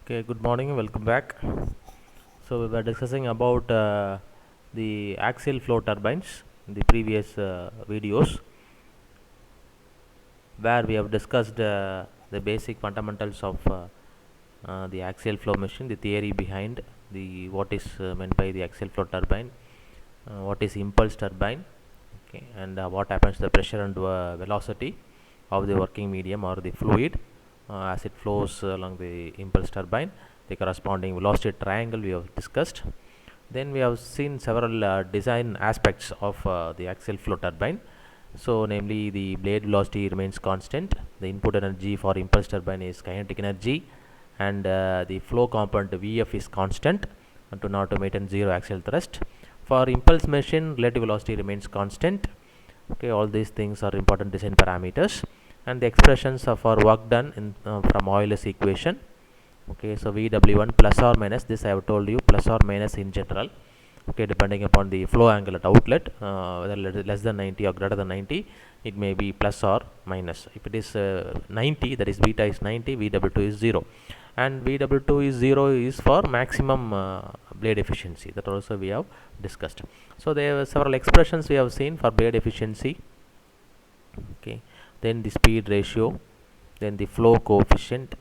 Okay, good morning, welcome back. So we were discussing about the axial flow turbines in the previous videos, where we have discussed the basic fundamentals of the axial flow machine, the theory behind the what is meant by the axial flow turbine, what is impulse turbine, okay, and what happens to the pressure and velocity of the working medium or the fluid as it flows along the impulse turbine. The corresponding velocity triangle we have discussed. Then we have seen several design aspects of the axial flow turbine. So namely, the blade velocity remains constant, the input energy for impulse turbine is kinetic energy, and the flow component Vf is constant to now to maintain zero axial thrust. For impulse machine, relative velocity remains constant. Okay, all these things are important design parameters, and the expressions are for work done in from Euler's equation. Okay, so Vw1 plus or minus, this I have told you, plus or minus in general, okay, depending upon the flow angle at outlet, whether less than 90 or greater than 90, it may be plus or minus. If it is 90, that is beta is 90, Vw2 is 0, and Vw2 is 0 is for maximum blade efficiency, that also we have discussed. So there are several expressions we have seen for blade efficiency. Okay, then the speed ratio, then the flow coefficient,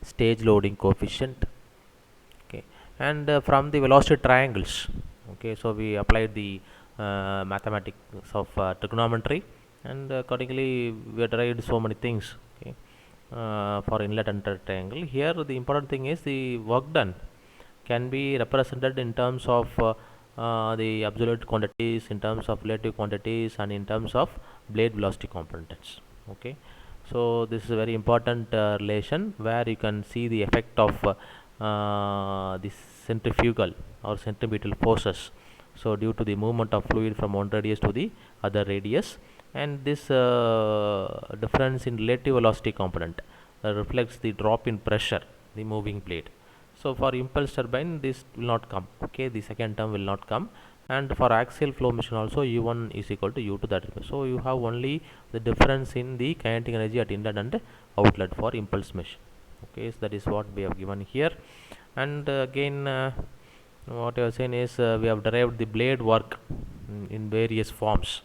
stage loading coefficient, okay, and from the velocity triangles. Okay, so we applied the mathematics of trigonometry, and accordingly we derived so many things. Okay, for inlet and triangle. Here the important thing is the work done can be represented in terms of the absolute quantities, in terms of relative quantities, and in terms of blade velocity components. Okay, so this is a very important relation where you can see the effect of the centrifugal or centripetal forces. So due to the movement of fluid from one radius to the other radius, and this difference in relative velocity component reflects the drop in pressure the moving blade. So for impulse turbine this will not come, okay, the second term will not come, and for axial flow machine also u1 is equal to u2, that is, so you have only the difference in the kinetic energy at inlet and outlet for impulse machine. Okay, so that is what we have given here, and again what I was saying is we have derived the blade work in various forms.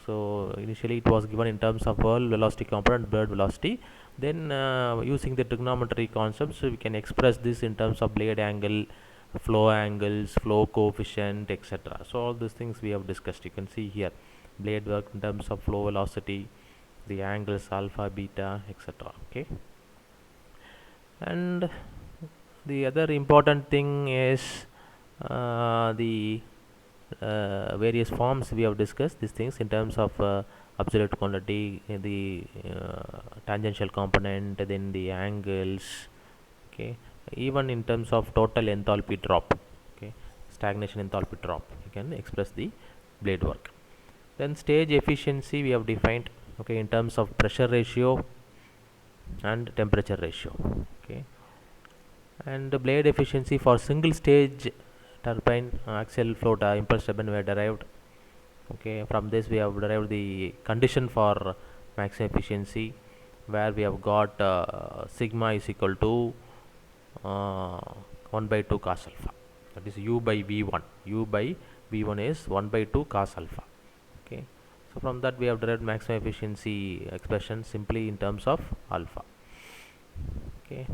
So initially it was given in terms of whirl velocity component, blade velocity. Then using the trigonometry concepts, we can express this in terms of blade angle, flow angles, flow coefficient, etc. So all these things we have discussed. You can see here blade work in terms of flow velocity, the angles alpha, beta, etc. Okay, and the other important thing is the various forms we have discussed these things in terms of absolute quantity, the tangential component, then the angles. Okay, even in terms of total enthalpy drop, okay, stagnation enthalpy drop, you can express the blade work. Then stage efficiency we have defined, okay, in terms of pressure ratio and temperature ratio. Okay, and the blade efficiency for single stage turbine axial flow impulse turbine were derived. Okay, from this we have derived the condition for maximum efficiency, where we have got sigma is equal to uh, 1 by 2 cos alpha, that is u by v1. U by v1 is 1 by 2 cos alpha. Okay, so from that we have derived maximum efficiency expression simply in terms of alpha. Okay,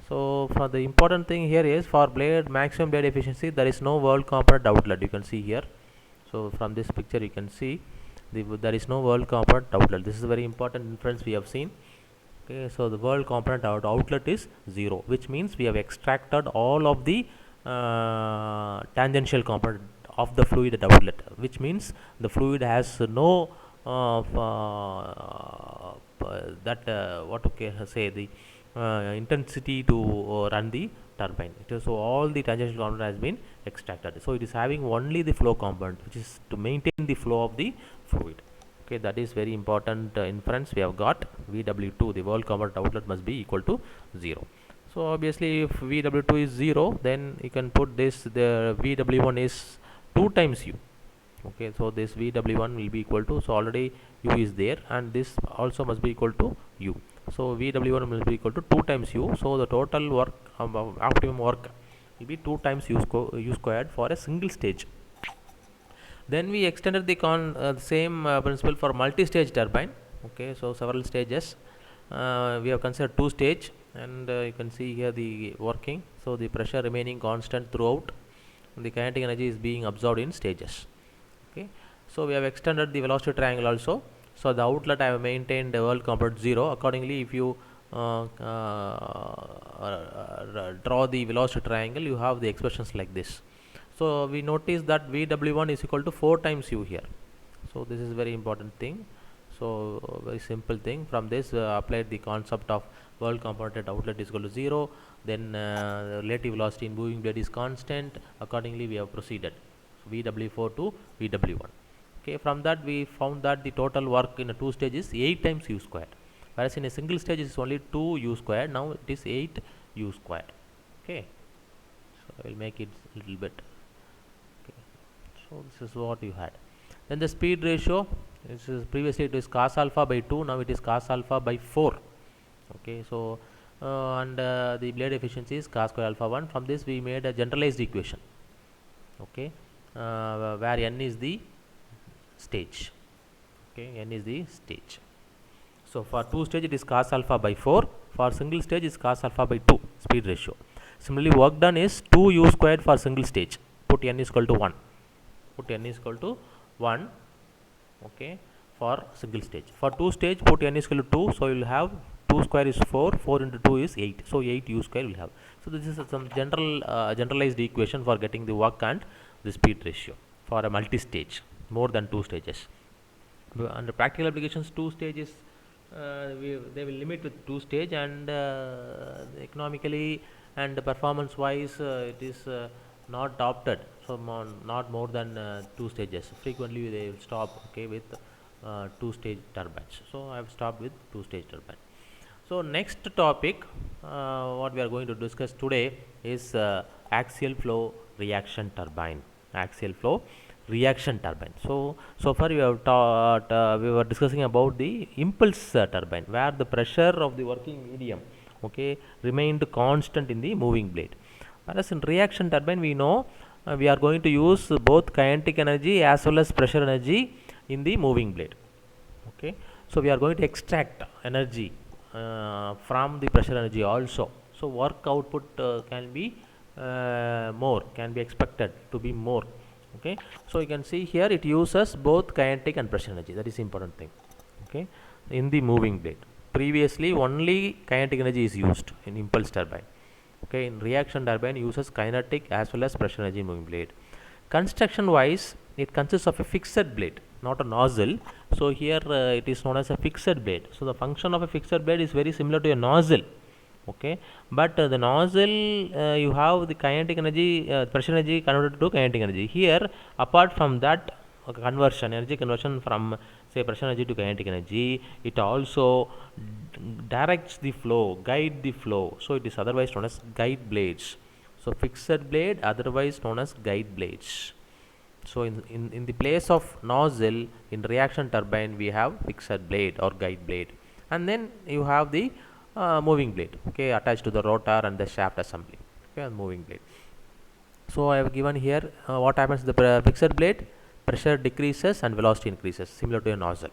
so for the important thing here is for blade maximum blade efficiency there is no whirl component outlet, you can see here. So from this picture you can see there is no whirl component outlet. This is a very important inference we have seen. Okay, so the whirl component outlet is 0, which means we have extracted all of the tangential component of the fluid at outlet, which means the fluid has no that what okay say the intensity to run the turbine. So all the tangential component has been extracted, so it is having only the flow component, which is to maintain the flow of the fluid. Okay, that is very important inference we have got. Vw2, the whirl component outlet, must be equal to 0. So obviously if Vw2 is 0, then you can put this, the Vw1 is 2 times u. Okay, so this Vw1 will be equal to, so already u is there, and this also must be equal to u. So VW1 will be equal to 2 times U. So the total work, optimum work will be 2 times U squared for a single stage. Then we extended the same principle for multi-stage turbine. Okay, so several stages. We have considered 2 stage, and you can see here the working. So the pressure remaining constant throughout. The kinetic energy is being absorbed in stages. Okay, so we have extended the velocity triangle also. So the outlet I have maintained the world component 0. Accordingly, if you draw the velocity triangle, you have the expressions like this. So we notice that VW1 is equal to 4 times U here. So this is very important thing. So very simple thing. From this applied the concept of world component at outlet is equal to 0. Then the relative velocity in moving blade is constant. Accordingly, we have proceeded VW4 to VW1. Okay, from that we found that the total work in a 2 stage is 8 times U squared, whereas in a single stage it is only 2 U squared. Now it is 8 U squared. Okay, so I will make it a little bit. Okay, so this is what you had. Then the speed ratio, this is previously it is cos alpha by 2, now it is cos alpha by 4. Okay, so and the blade efficiency is cos square alpha 1. From this we made a generalized equation. Okay, where n is the stage. Okay, n is the stage. So for 2 stage it is cos alpha by 4. For single stage is cos alpha by 2 speed ratio. Similarly, work done is 2 U squared for single stage. Put n is equal to 1. Put n is equal to 1. Okay, for single stage. For 2 stage, put n is equal to 2. So you will have 2 square is 4. 4 into 2 is 8. So 8 U square will have. So this is some generalized equation for getting the work and the speed ratio for a multi-stage, more than 2 stages. Under practical applications, 2 stages they will limit with 2 stage, and economically and performance wise it is not opted. So not more than 2 stages. Frequently they will stop, okay, with 2 stage turbines. So I have stopped with 2 stage turbine. So next topic what we are going to discuss today is axial flow reaction turbine. Axial flow reaction turbine. So far we have we were discussing about the impulse turbine, where the pressure of the working medium, okay, remained constant in the moving blade. Whereas in reaction turbine, we know we are going to use both kinetic energy as well as pressure energy in the moving blade. Okay, so we are going to extract energy from the pressure energy also. So work output can be more, can be expected to be more. Okay, so you can see here it uses both kinetic and pressure energy. That is important thing. Okay, in the moving blade, previously only kinetic energy is used in impulse turbine. Okay, in reaction turbine uses kinetic as well as pressure energy in moving blade. Construction wise, it consists of a fixed blade, not a nozzle. So here it is known as a fixed blade. So the function of a fixed blade is very similar to a nozzle. Okay, but the nozzle you have the kinetic energy, pressure energy converted to kinetic energy. Here, apart from that energy conversion from say pressure energy to kinetic energy, it also directs the flow, guide the flow. So it is otherwise known as guide blades. So fixed blade, otherwise known as guide blades. So in the place of nozzle in reaction turbine, we have fixed blade or guide blade, and then you have the moving blade, okay, attached to the rotor and the shaft assembly. Okay, moving blade. So I have given here what happens to the fixed blade: pressure decreases and velocity increases, similar to a nozzle.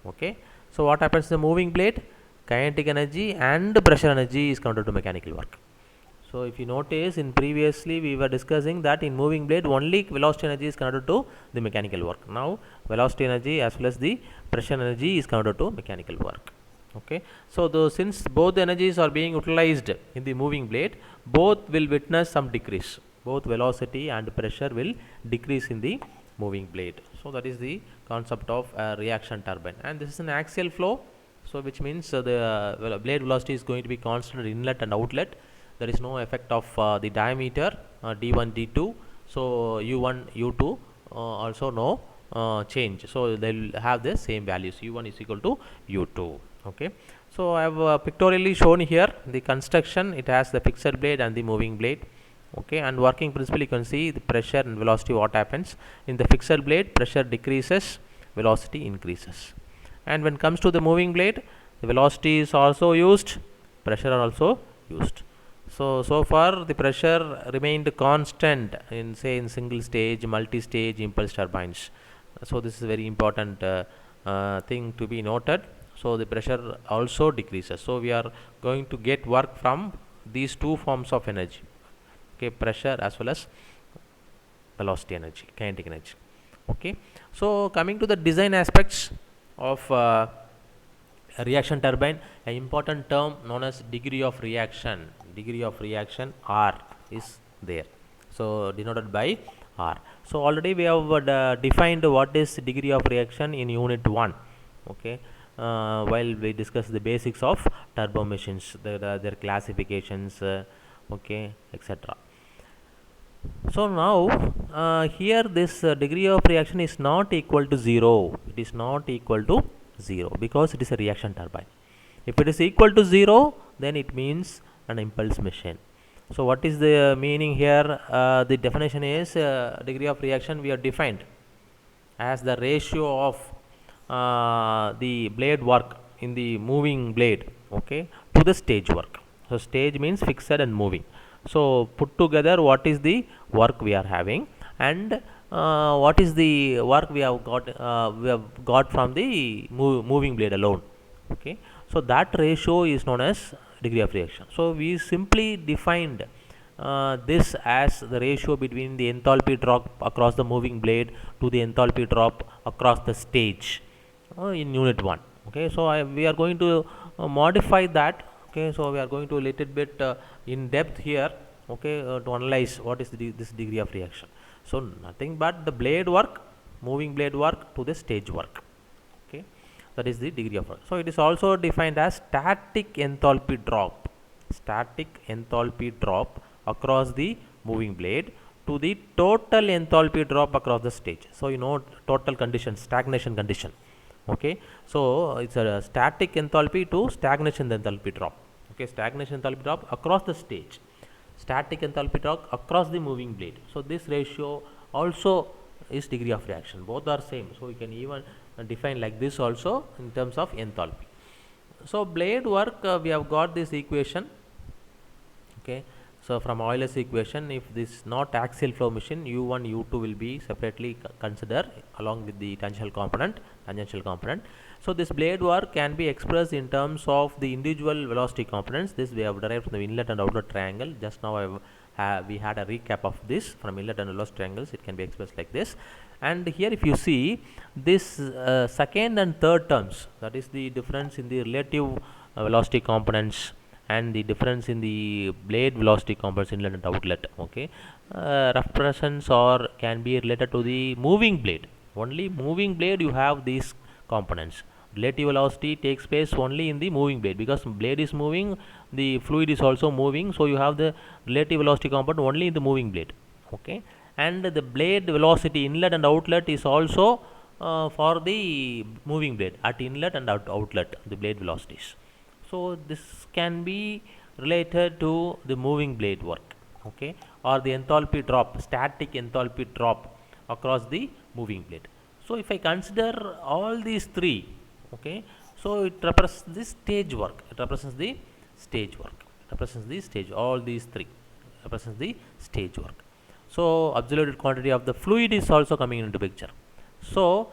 Okay, so what happens to the moving blade? Kinetic energy and pressure energy is converted to mechanical work. So if you notice, in previously we were discussing that in moving blade only velocity energy is converted to the mechanical work. Now velocity energy as well as the pressure energy is converted to mechanical work. Okay, so since both energies are being utilized in the moving blade, both will witness some decrease. Both velocity and pressure will decrease in the moving blade. So that is the concept of reaction turbine, and this is an axial flow. So which means the blade velocity is going to be constant inlet and outlet. There is no effect of the diameter d1 d2. So u1 u2 also no change. So they will have the same values. U1 is equal to u2. Okay, so I have pictorially shown here the construction. It has the fixed blade and the moving blade. Okay, and working principle, you can see the pressure and velocity. What happens in the fixed blade? Pressure decreases, velocity increases. And when it comes to the moving blade, the velocity is also used, pressure are also used. So far the pressure remained constant in, say, in single stage, multi-stage impulse turbines. So this is a very important thing to be noted. So the pressure also decreases. So we are going to get work from these two forms of energy, okay, pressure as well as velocity energy, kinetic energy. Okay, so coming to the design aspects of a reaction turbine, an important term known as degree of reaction. Degree of reaction R is there, so denoted by R. So already we have defined what is degree of reaction in unit 1. Okay, while we discuss the basics of turbo machines, their classifications, okay, etc. So now here this degree of reaction is not equal to 0. It is not equal to 0 because it is a reaction turbine. If it is equal to 0, then it means an impulse machine. So what is the meaning here? The definition is degree of reaction we have defined as the ratio of the blade work in the moving blade, okay, to the stage work. So stage means fixed and moving. So put together what is the work we are having, and what is the work we have got from the moving blade alone. Okay, so that ratio is known as degree of reaction. So we simply defined this as the ratio between the enthalpy drop across the moving blade to the enthalpy drop across the stage in unit 1. Okay, so we are going to modify that. Okay, so we are going to a little bit in depth here, okay, to analyze what is this degree of reaction. So nothing but the blade work, moving blade work to the stage work. Okay, that is the degree of work. So it is also defined as static enthalpy drop. Static enthalpy drop across the moving blade to the total enthalpy drop across the stage. So you know total condition, stagnation condition. Okay, so it's a static enthalpy to stagnation enthalpy drop. Okay, stagnation enthalpy drop across the stage, static enthalpy drop across the moving blade. So this ratio also is degree of reaction. Both are same. So you can even define like this also in terms of enthalpy. So blade work, we have got this equation. Okay, so from Euler's equation, if this not axial flow machine, u1 u2 will be separately considered along with the tangential component. So this blade work can be expressed in terms of the individual velocity components. This we have derived from the inlet and outlet triangle. Just now we had a recap of this from inlet and velocity triangles. It can be expressed like this. And here if you see this second and third terms, that is the difference in the relative velocity components and the difference in the blade velocity components, inlet and outlet, okay, represents or can be related to the moving blade. Only moving blade you have these components. Relative velocity takes place only in the moving blade, because blade is moving, the fluid is also moving, so you have the relative velocity component only in the moving blade. Okay, and the blade velocity inlet and outlet is also for the moving blade at inlet and outlet, the blade velocities. So this can be related to the moving blade work, okay, or the enthalpy drop, static enthalpy drop across the moving blade. So if I consider all these three, okay, so it represents the stage work. It represents the stage work. It represents the stage. All these three represents the stage work. So absolute quantity of the fluid is also coming into picture. So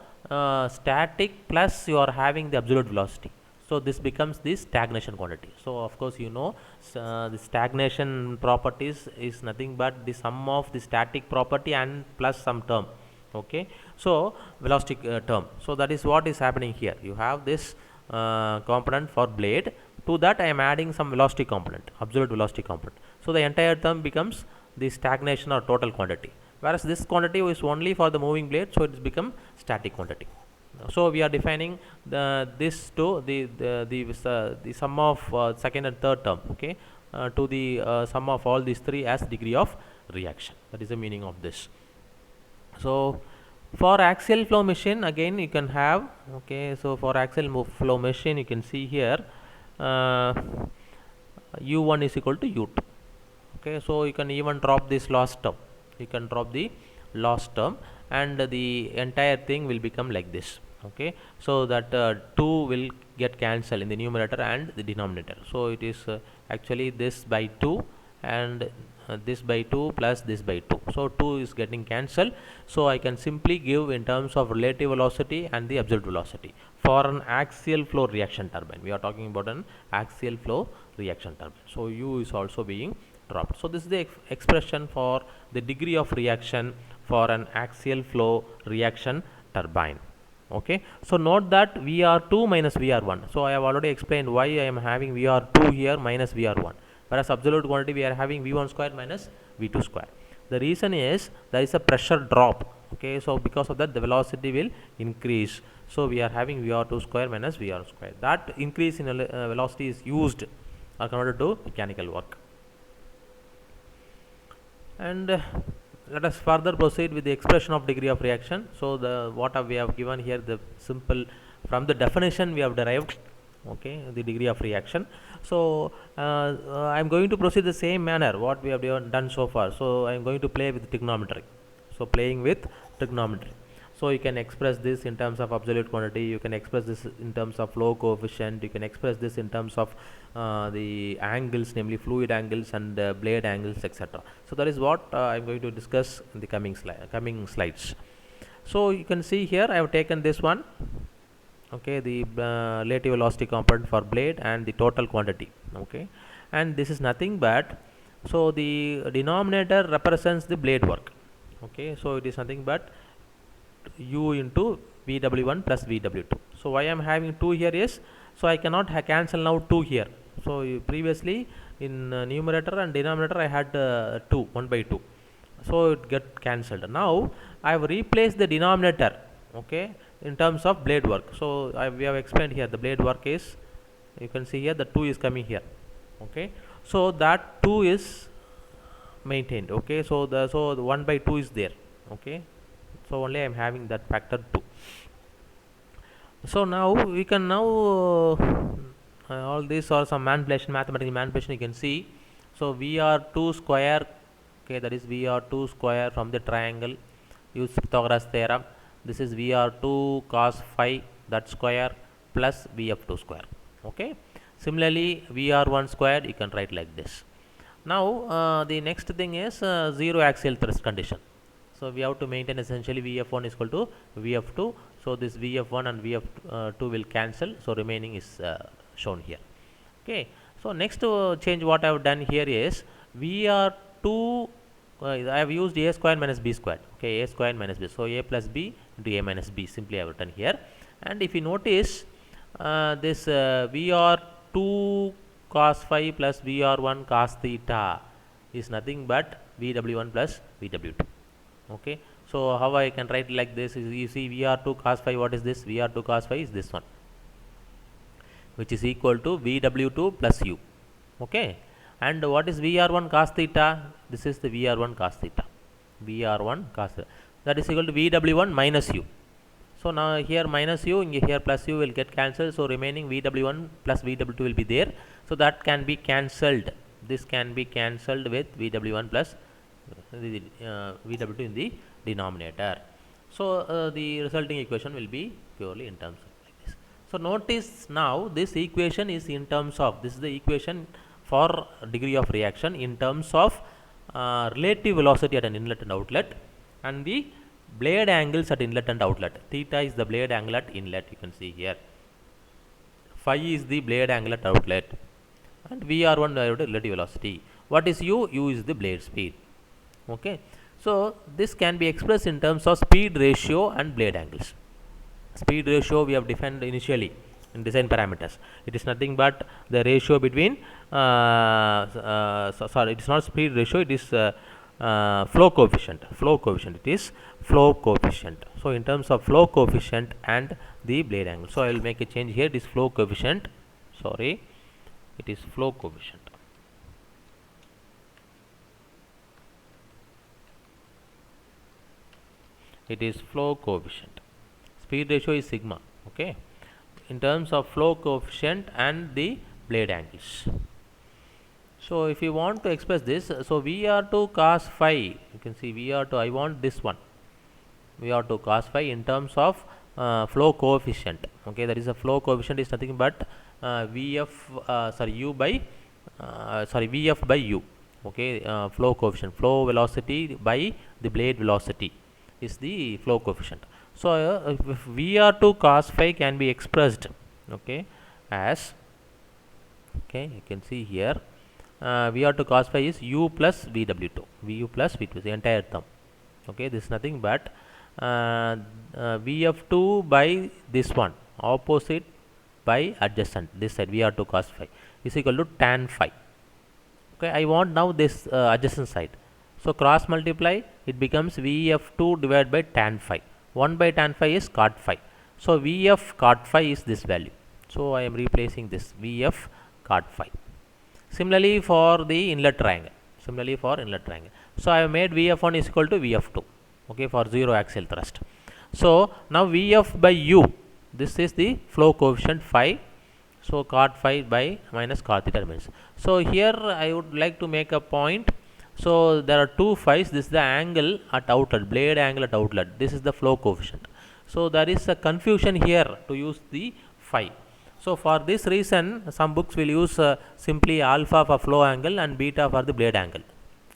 static plus you are having the absolute velocity. So this becomes the stagnation quantity. So of course you know the stagnation properties is nothing but the sum of the static property and plus some term. Okay, so velocity term. So that is what is happening here. You have this component for blade. To that I am adding some velocity component, absolute velocity component. So the entire term becomes the stagnation or total quantity. Whereas this quantity is only for the moving blade, so it has become static quantity. So we are defining this to the sum of second and third term, okay, to the sum of all these three as degree of reaction. That is the meaning of this. So for axial flow machine, again you can have, okay, so for axial flow machine you can see here u1 is equal to u2. Okay, so you can even drop this last term. You can drop the last term and the entire thing will become like this. Okay, so that 2 will get cancelled in the numerator and the denominator. So it is actually this by 2 and this by 2 plus this by 2. So 2 is getting cancelled. So I can simply give in terms of relative velocity and the absolute velocity for an axial flow reaction turbine. We are talking about an axial flow reaction turbine. So U is also being dropped. So this is the expression for the degree of reaction for an axial flow reaction turbine. Okay, so note that VR2 minus VR1. So I have already explained why I am having VR2 here minus VR1, whereas absolute quantity we are having V1 square minus V2 square. The reason is there is a pressure drop. Okay, so because of that the velocity will increase. So we are having VR2 square minus VR square. That increase in velocity is used or converted to mechanical work. And let us further proceed with the expression of degree of reaction. So the what we have given here, the simple from the definition we have derived, okay, the degree of reaction. So I am going to proceed the same manner what we have done so far. So I am going to play with trigonometry. So playing with trigonometry. So you can express this in terms of absolute quantity, you can express this in terms of flow coefficient, you can express this in terms of the angles, namely fluid angles and blade angles, etc. So that is what I am going to discuss in the coming slides. So you can see here I have taken this one, okay, the relative velocity component for blade and the total quantity, okay, and this is nothing but, so the denominator represents the blade work, okay, so it is nothing but U into VW1 plus VW2. So why I am having 2 here is, so I cannot cancel now 2 here. So previously in numerator and denominator I had 2, 1 by 2. So it get cancelled. Now I have replaced the denominator, okay, in terms of blade work. So we have explained here the blade work is, you can see here the 2 is coming here, okay. So that 2 is maintained, okay. So the 1 by 2 is there, okay. So only I am having that factor 2. So now we can all these are some mathematical manipulation you can see. So VR2 square, okay, that is VR2 square from the triangle, use Pythagoras theorem. This is VR2 cos phi, that square, plus VF2 square, okay. Similarly VR1 square you can write like this. Now the next thing is zero axial thrust condition. So we have to maintain essentially VF1 is equal to VF2. So this VF1 and VF2 will cancel. So remaining is shown here. Okay. So next change what I have done here is VR2. I have used A square minus B square. Okay, A square minus B. So A plus B into A minus B. Simply I have written here. And if you notice this VR2 cos phi plus VR1 cos theta is nothing but VW1 plus VW2. Okay, so how I can write like this is, you see VR2 cos phi, what is this? VR2 cos phi is this one, which is equal to VW2 plus U, okay. And what is VR1 cos theta? This is the VR1 cos theta, VR1 cos theta, that is equal to VW1 minus U. So now here minus U, here plus U will get cancelled, so remaining VW1 plus VW2 will be there. So that can be cancelled, this can be cancelled with VW1 plus VW2 in the denominator. So the resulting equation will be purely in terms of like this. So notice now this equation is in terms of, this is the equation for degree of reaction in terms of relative velocity at an inlet and outlet and the blade angles at inlet and outlet. Theta is the blade angle at inlet, you can see here. Phi is the blade angle at outlet and VR1 relative velocity. What is U? U is the blade speed. Okay, so this can be expressed in terms of speed ratio and blade angles. Speed ratio we have defined initially in design parameters. It is nothing but the ratio between sorry, it is not speed ratio, it is flow coefficient. It is flow coefficient. So in terms of flow coefficient and the blade angle, so I will make a change here. It is flow coefficient, sorry, it is flow coefficient. It is flow coefficient. Speed ratio is sigma, okay, in terms of flow coefficient and the blade angles. So if you want to express this, so VR2 cos phi, you can see VR2, I want this one, VR2 cos phi in terms of flow coefficient. Okay, that is a flow coefficient is nothing but u by Vf by u. Okay, flow coefficient, flow velocity by the blade velocity is the flow coefficient. So if Vr2 cos phi can be expressed, okay, as, okay, you can see here Vr2 cos phi is u plus Vw2, Vu plus V2, the entire term. Okay, this is nothing but Vf2 by this one opposite by adjacent, this side Vr2 cos phi is equal to tan phi. Okay, I want now this adjacent side, so cross multiply, it becomes Vf2 divided by tan phi. 1 by tan phi is cot phi, so Vf cot phi is this value, so I am replacing this Vf cot phi. Similarly for the inlet triangle, so I have made Vf1 is equal to Vf2, okay, for zero axial thrust. So now Vf by u, this is the flow coefficient phi, so cot phi by minus cot theta remains. So here I would like to make a point. So there are two phi's. This is the angle at outlet, blade angle at outlet. This is the flow coefficient. So there is a confusion here to use the phi. So for this reason, some books will use simply alpha for flow angle and beta for the blade angle.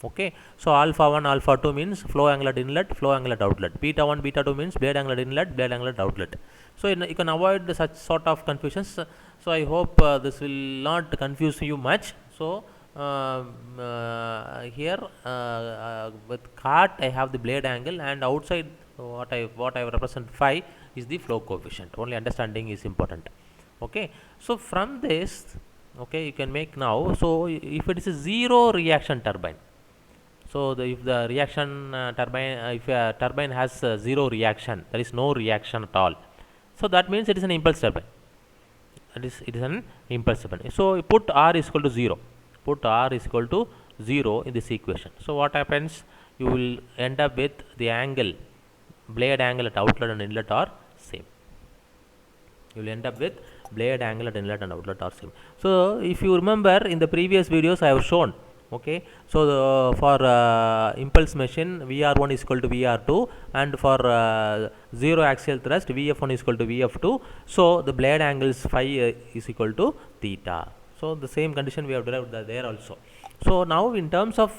Okay, so alpha 1, alpha 2 means flow angle at inlet, flow angle at outlet. Beta 1, beta 2 means blade angle at inlet, blade angle at outlet. So you can avoid such sort of confusions. So I hope this will not confuse you much. So here with cot I have the blade angle, and outside what I represent phi is the flow coefficient. Only understanding is important. Okay, so from this, okay, you can make now. So if it is a zero reaction turbine, so if the reaction turbine, if a turbine has zero reaction, there is no reaction at all, so that means it is an impulse turbine. It is an impulse turbine. So put R is equal to 0. Put R is equal to 0 in this equation. So what happens? You will end up with the angle, blade angle at outlet and inlet are same. You will end up with blade angle at inlet and outlet are same. So if you remember in the previous videos I have shown. Okay, so for impulse machine Vr1 is equal to Vr2, and for zero axial thrust Vf1 is equal to Vf2. So the blade angles phi is equal to theta. So the same condition we have derived there also. So now in terms of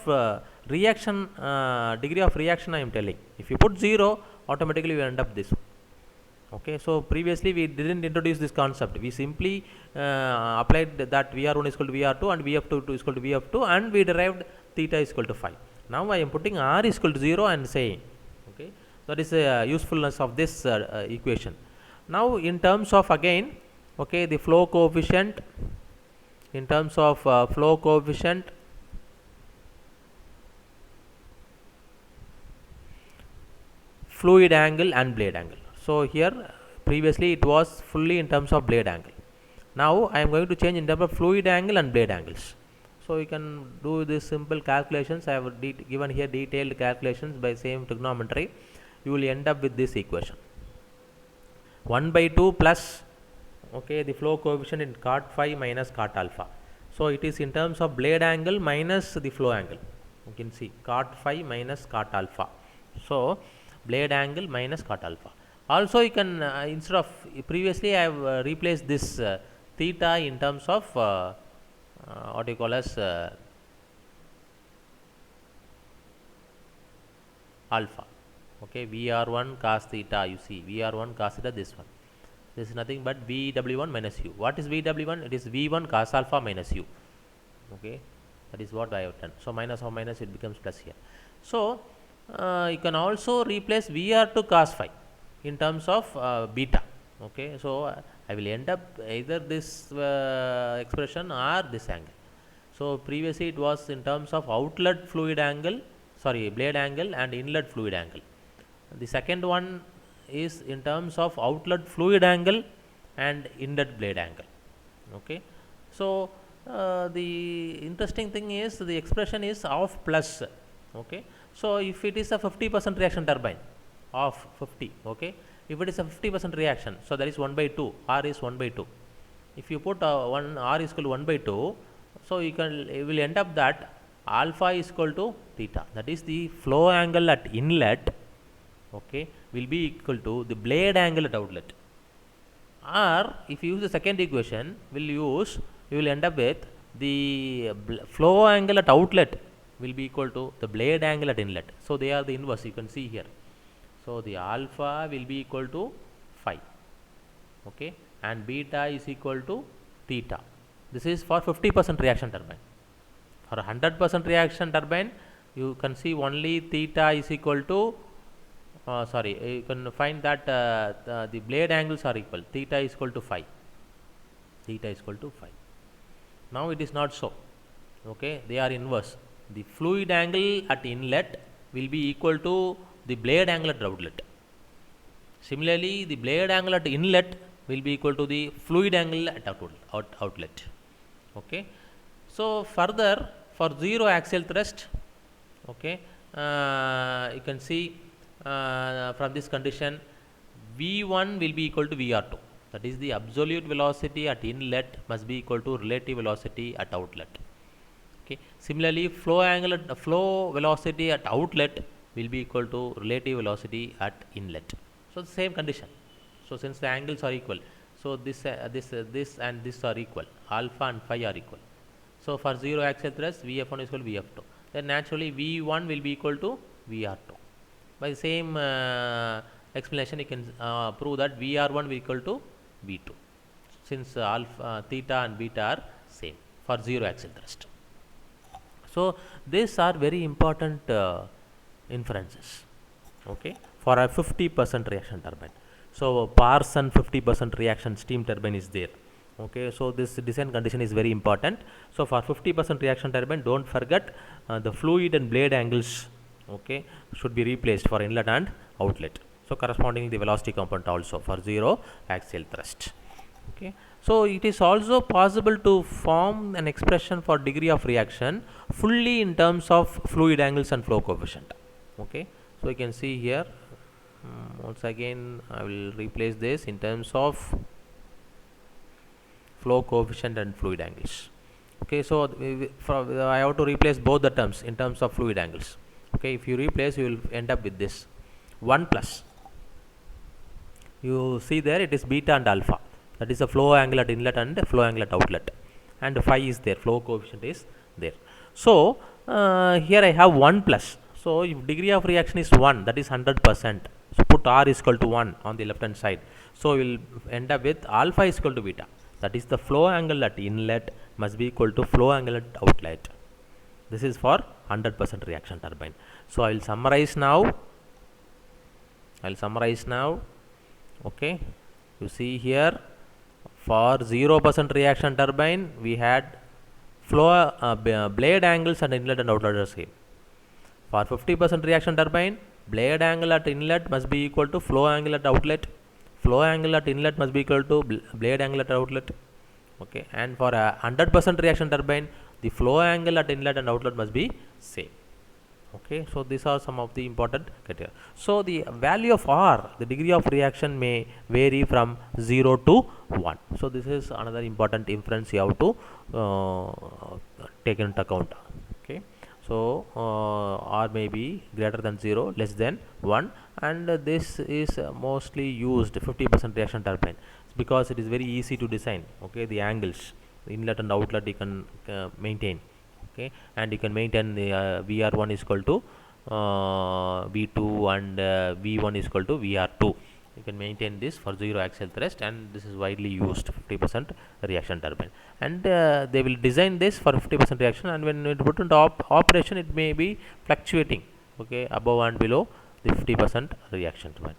reaction, degree of reaction I am telling, if you put 0, automatically we end up this. Okay, so previously we didn't introduce this concept. We simply applied that Vr1 is equal to Vr2 and Vf2 is equal to Vf2, and we derived theta is equal to phi. Now I am putting R is equal to 0 and saying, okay, that is the usefulness of this equation. Now in terms of again, okay, the flow coefficient, in terms of flow coefficient, fluid angle and blade angle. So here previously it was fully in terms of blade angle. Now I am going to change in terms of fluid angle and blade angles. So you can do this simple calculations. I have given here detailed calculations by same trigonometry. You will end up with this equation: 1 by 2 plus, okay, the flow coefficient in cot phi minus cot alpha. So it is in terms of blade angle minus the flow angle. You can see cot phi minus cot alpha. So blade angle minus cot alpha. Also you can instead of previously I have replaced this theta in terms of what you call as alpha. Okay, Vr1 cos theta, you see Vr1 cos theta, this one. This is nothing but Vw1 minus u. What is Vw1? It is V1 cos alpha minus u. Okay, that is what I have done. So minus or minus, it becomes plus here. So you can also replace Vr2 cos phi in terms of beta. Okay, so I will end up either this expression or this angle. So previously it was in terms of outlet fluid angle, sorry, blade angle and inlet fluid angle. The second one is in terms of outlet fluid angle and inlet blade angle. Okay, so the interesting thing is the expression is of plus. Okay, so if it is a 50% reaction turbine of 50, okay, if it is a 50% reaction, so that is 1 by 2, R is 1 by 2. If you put one R is equal to 1 by 2, so you will end up that alpha is equal to theta, that is the flow angle at inlet, okay, will be equal to the blade angle at outlet. Or if you use the second equation, you will end up with the flow angle at outlet will be equal to the blade angle at inlet. So they are the inverse, you can see here. So the alpha will be equal to phi, okay, and beta is equal to theta. This is for 50% reaction turbine. For 100% reaction turbine, you can see only theta is equal to you can find that the blade angles are equal. Theta is equal to phi. Theta is equal to phi. Now it is not so. Okay, they are inverse. The fluid angle at inlet will be equal to the blade angle at outlet. Similarly, the blade angle at inlet will be equal to the fluid angle at outlet. Okay. So further, for zero axial thrust, okay, you can see from this condition, V1 will be equal to VR2. That is, the absolute velocity at inlet must be equal to relative velocity at outlet. Okay. Similarly, flow velocity at outlet will be equal to relative velocity at inlet. So the same condition. So since the angles are equal, so this and this are equal. Alpha and phi are equal. So for zero axial thrust, Vf1 is equal to Vf2. Then naturally V1 will be equal to VR2. By the same explanation, you can prove that VR1 will be equal to V2, since alpha, theta and beta are same for zero axial thrust. So these are very important inferences, okay, for a 50% reaction turbine. So Parsons 50% reaction steam turbine is there. Okay, so this design condition is very important. So for 50% reaction turbine, don't forget the fluid and blade angles, okay, should be replaced for inlet and outlet. So corresponding the velocity component also for zero axial thrust. Okay, so it is also possible to form an expression for degree of reaction fully in terms of fluid angles and flow coefficient. Okay, so you can see here once again I will replace this in terms of flow coefficient and fluid angles. Okay, so I have to replace both the terms in terms of fluid angles. Okay, if you replace, you will end up with this 1 plus. You see there it is beta and alpha. That is the flow angle at inlet and flow angle at outlet. And phi is there, flow coefficient is there. So here I have 1 plus. So if degree of reaction is 1, that is 100%. So put R is equal to 1 on the left hand side. So we will end up with alpha is equal to beta. That is the flow angle at inlet must be equal to flow angle at outlet. This is for 100% reaction turbine. So I will summarize now. Okay, you see here for 0% reaction turbine we had flow blade angles and inlet and outlet are same. For 50% reaction turbine, blade angle at inlet must be equal to flow angle at outlet. Flow angle at inlet must be equal to blade angle at outlet. Okay, and for a 100% reaction turbine, the flow angle at inlet and outlet must be same. Okay, so these are some of the important criteria. So the value of R, the degree of reaction, may vary from 0 to 1. So this is another important inference you have to take into account. Okay, so R may be greater than 0, less than 1, and this is mostly used 50% reaction turbine because it is very easy to design. Okay, the angles, the inlet and outlet you can maintain. Okay, and you can maintain the VR1 is equal to V2 and V1 is equal to VR2. You can maintain this for zero axial thrust, and this is widely used 50% reaction turbine. And they will design this for 50% reaction, and when it put into operation, it may be fluctuating. Okay, above and below the 50% reaction turbine.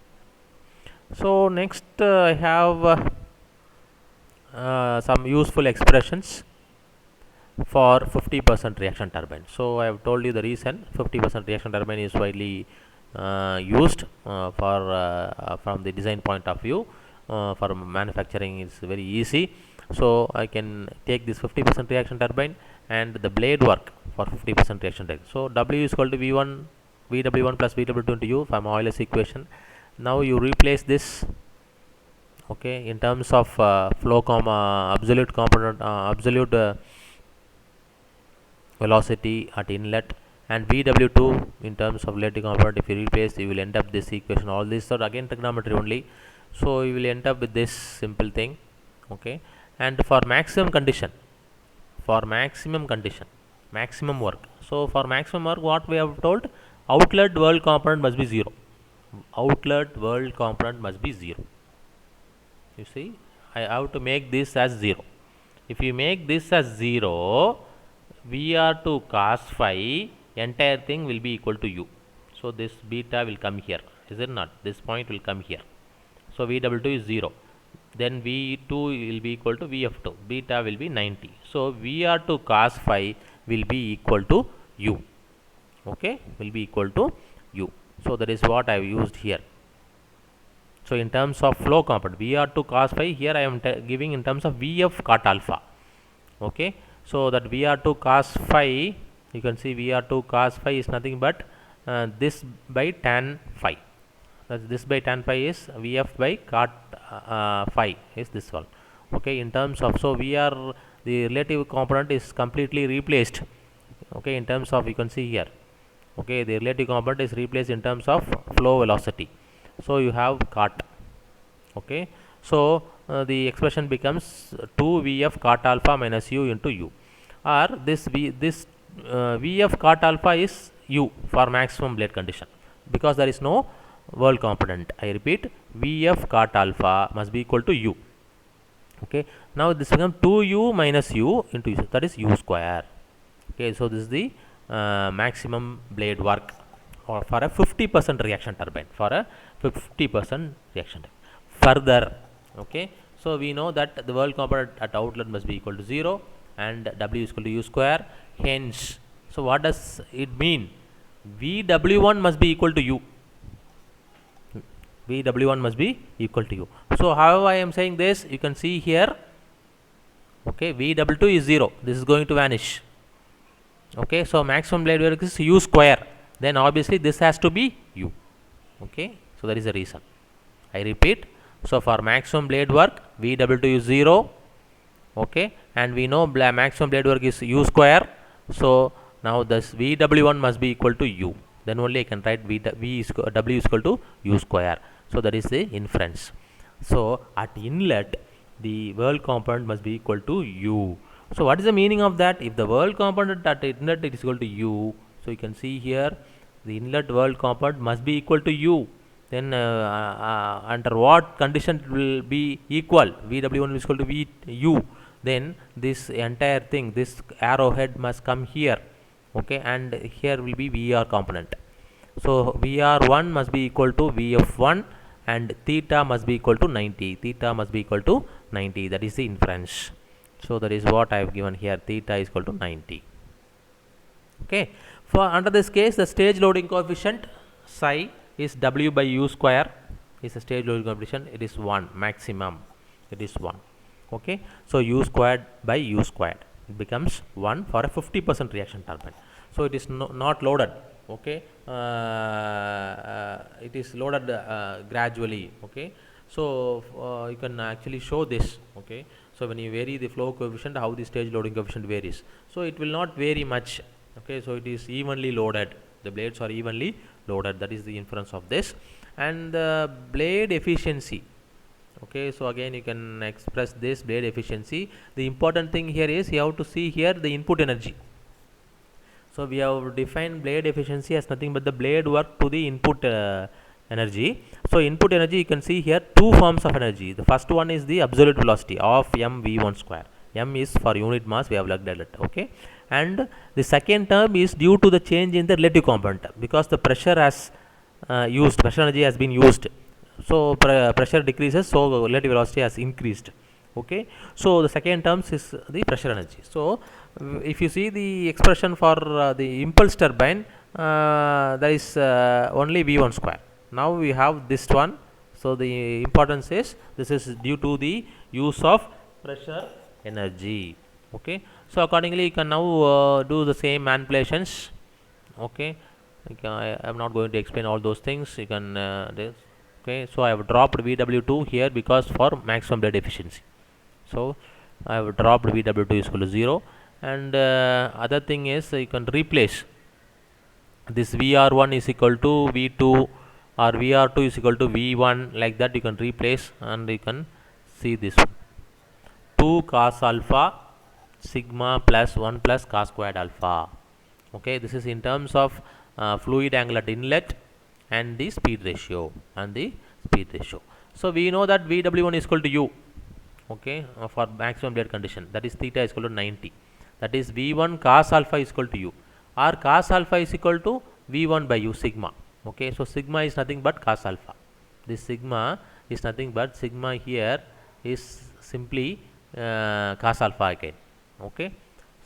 So next I have some useful expressions for 50% reaction turbine. So I have told you the reason 50% reaction turbine is widely used from the design point of view. For manufacturing it's very easy. So I can take this 50% reaction turbine and the blade work for 50% reaction turbine. So W is equal to V1 VW1 plus VW2 into U from Euler's equation. Now you replace this, okay, in terms of flow absolute velocity at inlet and VW2 in terms of relative component, if you replace, you will end up this equation. All this are again trigonometry only, so you will end up with this simple thing. Okay, and for maximum condition, maximum work, so for maximum work, what we have told, outlet world component must be 0. Outlet world component must be 0. You see, I have to make this as 0. If you make this as 0, VR2 cos phi entire thing will be equal to u. So this beta will come here, is it not? This point will come here. So VW2 is 0. Then V2 will be equal to VF2. Beta will be 90. So VR2 cos phi will be equal to u. Okay, will be equal to u. So that is what I have used here. So in terms of flow component, VR2 cos phi, here I am giving in terms of VF cot alpha. Okay, so that VR2 cos phi, you can see VR2 cos phi is nothing but this by tan phi. That's this by tan phi is VF by cot phi is this one. Okay, in terms of, so VR, the relative component is completely replaced. Okay, in terms of, you can see here. Okay, the relative component is replaced in terms of flow velocity. So you have cot. Okay, so the expression becomes 2 Vf cot alpha minus u into u, or this Vf cot alpha is u for maximum blade condition, because there is no world component. I repeat, Vf cot alpha must be equal to u. Okay, now this becomes 2u minus u into u, that is u square. Okay, so this is the maximum blade work or for a 50% reaction turbine, for a 50% reaction turbine. Further, okay, so we know that the world component at outlet must be equal to 0 and W is equal to u square. Hence, so what does it mean? VW1 must be equal to u. VW1 must be equal to u. So how I am saying this, you can see here. Okay, VW2 is 0. This is going to vanish. Okay, so maximum blade work is u square. Then obviously this has to be u. Okay, so that is the reason. I repeat. So for maximum blade work, VW2 is 0. Okay, and we know maximum blade work is u square. So now this VW1 must be equal to u. Then only I can write W is equal to u square. So that is the inference. So at inlet, the world component must be equal to u. So what is the meaning of that? If the world component at inlet is equal to u, so you can see here the inlet world component must be equal to u. Then under what condition it will be equal? VW1 is equal to u. Then this entire thing, this arrowhead must come here. Okay, and here will be VR component. So VR1 must be equal to VF1 and theta must be equal to 90. Theta must be equal to 90. That is the inference. So that is what I have given here. Theta is equal to 90. Okay. For under this case, the stage loading coefficient psi is W by u square is the stage loading coefficient. It is 1 maximum. It is 1. Okay. So u squared by u squared, it becomes 1 for a 50% reaction turbine. So it is not loaded. Okay. It is loaded gradually. Okay. So you can actually show this. Okay. So when you vary the flow coefficient, how the stage loading coefficient varies. So it will not vary much. Okay, so it is evenly loaded. The blades are evenly loaded. That is the inference of this. And the blade efficiency. Okay, so again you can express this blade efficiency. The important thing here is you have to see here the input energy. So we have defined blade efficiency as nothing but the blade work to the input energy. So input energy, you can see here two forms of energy. The first one is the absolute velocity of mv1 square. M is for unit mass, we have looked at it. Okay, and the second term is due to the change in the relative component, because the pressure has pressure energy has been used. So pressure decreases, so relative velocity has increased. Okay, so the second term is the pressure energy. So if you see the expression for the impulse turbine, there is only v1 square. Now we have this one. So the importance is this is due to the use of pressure energy. Okay, so accordingly you can now do the same manipulations. Okay, I am not going to explain all those things. You can this. Okay, so I have dropped VW2 here because for maximum blade efficiency. So I have dropped VW2 is equal to 0, and other thing is you can replace. this VR1 is equal to V2 or VR2 is equal to V1, like that you can replace and you can see this one. 2 cos alpha sigma plus 1 plus cos squared alpha. Okay, this is in terms of fluid angle at inlet and the speed ratio So we know that VW1 is equal to U, okay, for maximum blade condition, that is theta is equal to 90, that is V1 cos alpha is equal to U, or cos alpha is equal to V1 by U sigma. Okay, so sigma is nothing but cos alpha. This sigma is nothing but sigma here is simply cos alpha again. Okay,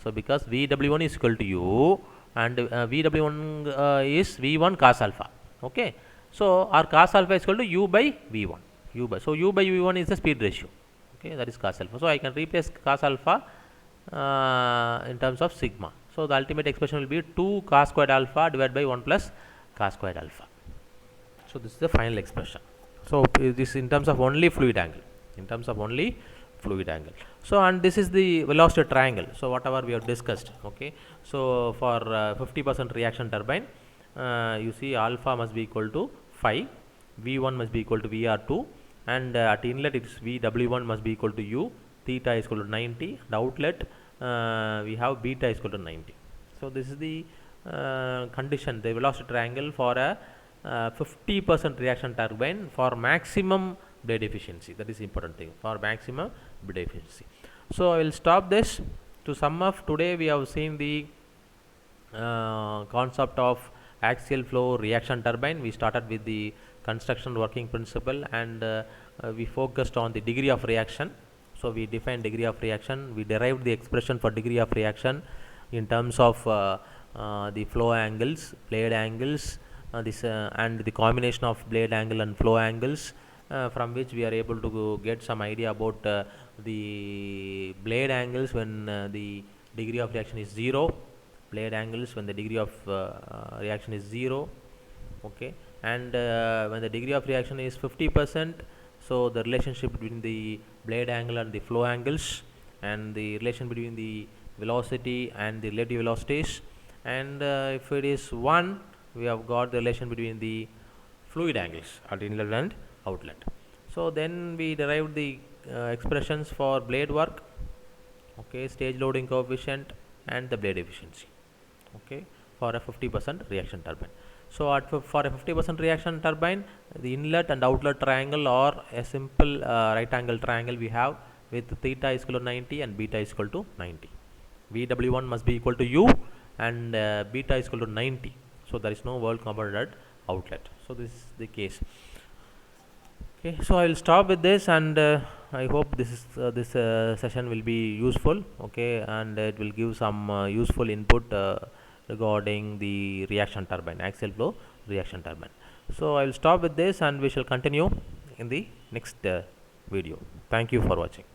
so because VW1 is equal to U and VW1 is V1 cos alpha. Okay, so our cos alpha is equal to U by V1. So U by V1 is the speed ratio. Okay, that is cos alpha. So I can replace cos alpha in terms of sigma. So the ultimate expression will be 2 cos squared alpha divided by 1 plus cos squared alpha. So this is the final expression. So this in terms of only fluid angle. So and this is the velocity triangle. So whatever we have discussed. Okay. So for 50% reaction turbine, you see alpha must be equal to 5, V1 must be equal to VR2, and at inlet it is VW1 must be equal to U, theta is equal to 90, and outlet we have beta is equal to 90. So this is the condition, the velocity triangle for a 50% reaction turbine for maximum blade efficiency. That is important thing, for maximum blade efficiency. So I will stop this. To sum up, today we have seen the concept of axial flow reaction turbine. We started with the construction working principle, and we focused on the degree of reaction. So we defined degree of reaction, we derived the expression for degree of reaction in terms of the flow angles, blade angles, and the combination of blade angle and flow angles, from which we are able to get some idea about the blade angles when the degree of reaction is 0, blade angles when the degree of reaction is 0. Okay, and when the degree of reaction is 50%, so the relationship between the blade angle and the flow angles, and the relation between the velocity and the relative velocities, and if it is 1, we have got the relation between the fluid angles at inlet and outlet. So then we derived the expressions for blade work, okay, stage loading coefficient, and the blade efficiency, okay, for a 50% reaction turbine. So for a 50% reaction turbine, the inlet and outlet triangle or a simple right angle triangle we have with theta is equal to 90 and beta is equal to 90. VW1 must be equal to U and beta is equal to 90. So there is no world component at outlet. So this is the case. Okay, so I will stop with this, and I hope this session will be useful. Okay, and it will give some useful input regarding the reaction turbine, axial flow reaction turbine. So I will stop with this, and we shall continue in the next video. Thank you for watching.